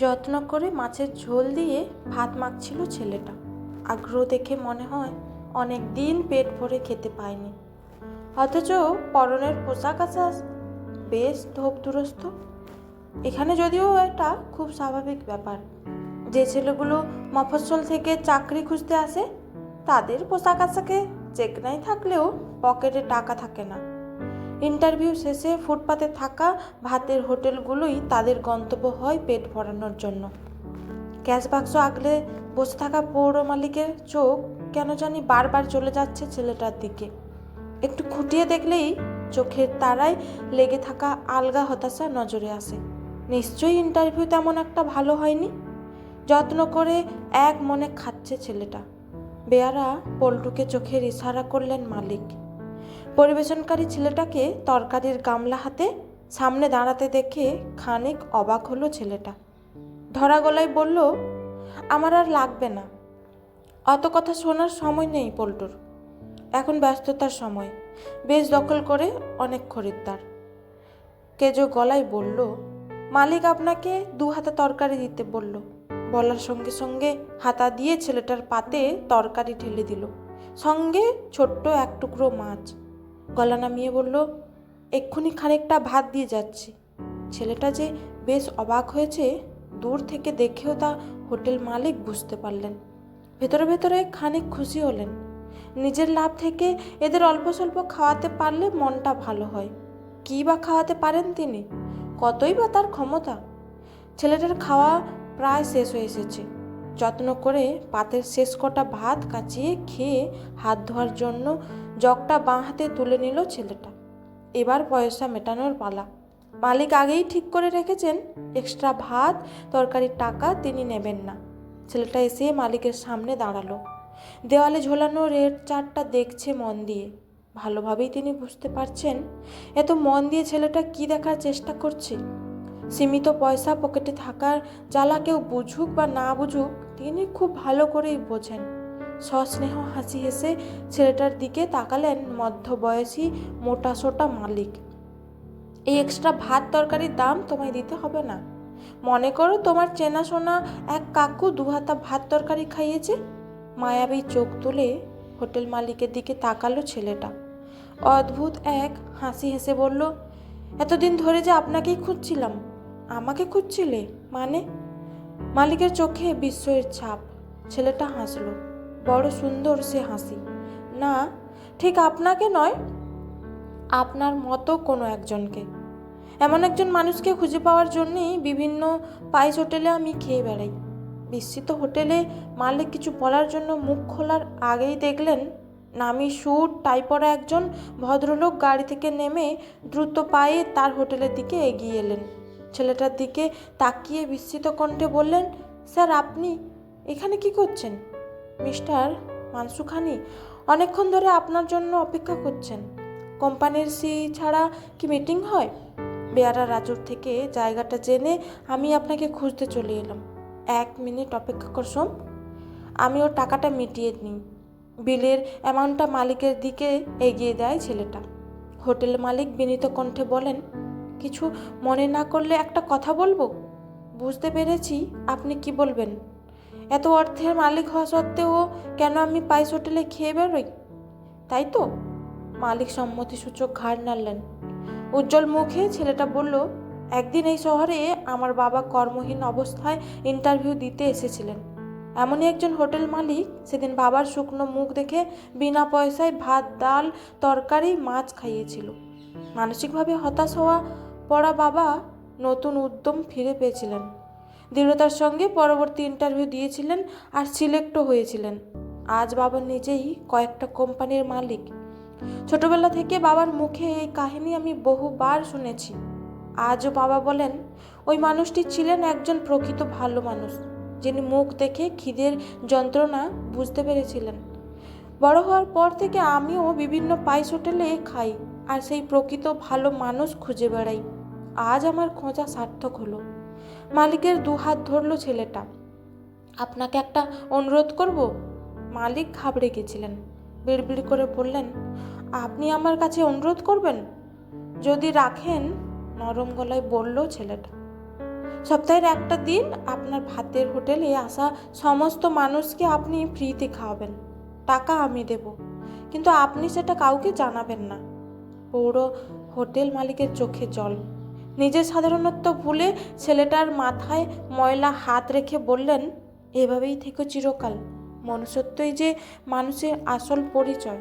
যত্ন করে মাছের ঝোল দিয়ে ভাত মাখছিল ছেলেটা। আগ্রহ দেখে মনে হয় অনেক দিন পেট ভরে খেতে পায়নি। অথচ পরনের পোশাক আশাক বেশ ধোপদুরস্ত। এখানে যদিও এটা খুব স্বাভাবিক ব্যাপার। যে ছেলেগুলো মফস্বল থেকে চাকরি খুঁজতে আসে তাদের পোশাক আশাকে চেকনাই থাকলেও পকেটে টাকা থাকে না। ইন্টারভিউ শেষে ফুটপাতে থাকা ভাতের হোটেলগুলোই তাদের গন্তব্য হয় পেট ভরানোর জন্য। ক্যাশ বাক্স আগলে বসে থাকা পৌর মালিকের চোখ কেন জানি বারবার চলে যাচ্ছে ছেলেটার দিকে। একটু খুঁটিয়ে দেখলেই চোখের তারায় লেগে থাকা আলগা হতাশা নজরে আসে। নিশ্চয়ই ইন্টারভিউ তেমন একটা ভালো হয়নি। যত্ন করে এক মনে খাচ্ছে ছেলেটা। বেয়ারা পল্টুকে চোখের ইশারা করলেন মালিক। পরিবেশনকারী ছেলেটাকে তরকারির গামলা হাতে সামনে দাঁড়াতে দেখে খানিক অবাক হলো ছেলেটা। ধরা গলায় বলল, আমার আর লাগবে না। অত কথা শোনার সময় নেই পল্টুর। এখন ব্যস্ততার সময়। বেশ দখল করে অনেক খরিদ্দার। কেজো গলায় বলল, মালিক আপনাকে 2 হাতা তরকারি দিতে বলল। বলার সঙ্গে সঙ্গে হাতা দিয়ে ছেলেটার পাতে তরকারি ঢেলে দিল, সঙ্গে ছোট্ট এক টুকরো মাছ। গলা নামিয়ে বলল, এক্ষুনি খানিকটা ভাত দিয়ে যাচ্ছি। ছেলেটা যে বেশ অবাক হয়েছে দূর থেকে দেখেও তা হোটেল মালিক বুঝতে পারলেন। ভেতরে ভেতরে খানিক খুশি হলেন। নিজের লাভ থেকে এদের অল্প স্বল্প খাওয়াতে পারলে মনটা ভালো হয়। কী বা খাওয়াতে পারেন তিনি? কতই বা তার ক্ষমতা? ছেলেটার খাওয়া প্রায় শেষ হয়ে এসেছে। যত্ন করে পাতের শেষ কটা ভাত কাচিয়ে খেয়ে হাত ধোয়ার জন্য জগটা বাঁ হাতে তুলে নিল ছেলেটা। এবার পয়সা মেটানোর পালা। মালিক আগেই ঠিক করে রেখেছেন এক্সট্রা ভাত তরকারির টাকা তিনি নেবেন না। ছেলেটা এসে মালিকের সামনে দাঁড়ালো। দেওয়ালে ঝোলানো রেড চার্টটা দেখছে মন দিয়ে। ভালোভাবেই তিনি বুঝতে পারছেন এত মন দিয়ে ছেলেটা কি দেখার চেষ্টা করছে। সীমিত পয়সা পকেটে থাকার জ্বালা কেউ বুঝুক বা না বুঝুক তিনি খুব ভালো করেই বোঝেন। সস্নেহ হাসি হেসে ছেলেটার দিকে তাকালেন মধ্যবয়সী মোটাসোটা মালিক। এই এক্সট্রা ভাত তরকারির দাম তোমায় দিতে হবে না। মনে করো তোমার চেনাশোনা এক কাকু 2 হাতা ভাত তরকারি খাইয়েছে। মায়াবী চোখ তুলে হোটেল মালিকের দিকে তাকালো ছেলেটা। অদ্ভুত এক হাসি হেসে বলল, এতদিন ধরে যে আপনাকেই খুঁজছিলাম। আমাকে খুঁজছিলে মানে? মালিকের চোখে বিস্ময়ের ছাপ। ছেলেটা হাসলো, বড় সুন্দর সে হাসি। না, ঠিক আপনাকে নয়, আপনার মতো কোনো একজনকে। এমন একজন মানুষকে খুঁজে পাওয়ার জন্যেই বিভিন্ন পাইস হোটেলে আমি খেয়ে বেড়াই। বিস্মিত হোটেলে মালিক কিছু বলার জন্য মুখ খোলার আগেই দেখলেন নামি স্যুট টাই পরা একজন ভদ্রলোক গাড়ি থেকে নেমে দ্রুত পায়ে তার হোটেলের দিকে এগিয়ে এলেন। ছেলেটার দিকে তাকিয়ে বিস্মিত কণ্ঠে বললেন, স্যার আপনি এখানে কি করছেন? মিস্টার মানসুখানি অনেকক্ষণ ধরে আপনার জন্য অপেক্ষা করছেন। কোম্পানির সি ছাড়া কি মিটিং হয়? বেয়ারা রাজুর থেকে জায়গাটা জেনে আমি আপনাকে খুঁজতে চলে এলাম। 1 মিনিট অপেক্ষা করছম, আমি ওর টাকাটা মিটিয়ে নিই। বিলের অ্যামাউন্টটা মালিকের দিকে এগিয়ে দেয় ছেলেটা। হোটেল মালিক বিনীত কণ্ঠে বলেন, কিছু মনে না করলে একটা কথা বলবো? বুঝতে পেরেছি আপনি কি বলবেন। এত অর্থের মালিক হওয়া সত্ত্বেও কেন আমি পাইস হোটেলে খেয়ে বেরোই, তাই তো? মালিক সম্মতিসূচক ঘাড় নাড়লেন। উজ্জ্বল মুখে ছেলেটা বলল, একদিন এই শহরে আমার বাবা কর্মহীন অবস্থায় ইন্টারভিউ দিতে এসেছিলেন। এমনই একজন হোটেল মালিক সেদিন বাবার শুকনো মুখ দেখে বিনা পয়সায় ভাত ডাল তরকারি মাছ খাইয়েছিল। মানসিকভাবে হতাশ হওয়া পড়া বাবা নতুন উদ্যম ফিরে পেয়েছিলেন। দৃঢ়তার সঙ্গে পরবর্তী ইন্টারভিউ দিয়েছিলেন আর সিলেক্টও হয়েছিলেন। আজ বাবা নিজেই কয়েকটা কোম্পানির মালিক। ছোটবেলা থেকে বাবার মুখে এই কাহিনী আমি বহুবার শুনেছি। আজও বাবা বলেন ওই মানুষটি ছিলেন একজন প্রকৃত ভালো মানুষ, যিনি মুখ দেখে খিদের যন্ত্রণা বুঝতে পেরেছিলেন। বড় হওয়ার পর থেকে আমিও বিভিন্ন পাইস হোটেলে খাই আর সেই প্রকৃত ভালো মানুষ খুঁজে বেড়াই। আজ আমার খোঁজা সার্থক হলো। মালিকের 2 হাত ধরল ছেলেটা। আপনাকে একটা অনুরোধ করব? মালিক ঘাবড়ে গেছিলেন। বিড়বিড় করে বললেন, আপনি আমার কাছে অনুরোধ করবেন? যদি রাখেন, নরম গলায় বলল ছেলেটা। সপ্তাহের একটা দিন আপনার ভাতের হোটেলে আসা সমস্ত মানুষকে আপনি ফ্রিতে খাওয়াবেন, টাকা আমি দেব, কিন্তু আপনি সেটা কাউকে জানাবেন না। পৌর হোটেল মালিকের চোখে জল। নিজের সাধারণত্ব ভুলে ছেলেটার মাথায় ময়লা হাত রেখে বললেন, এভাবেই থেকো চিরকাল। মনুষ্যত্বই যে মানুষের আসল পরিচয়।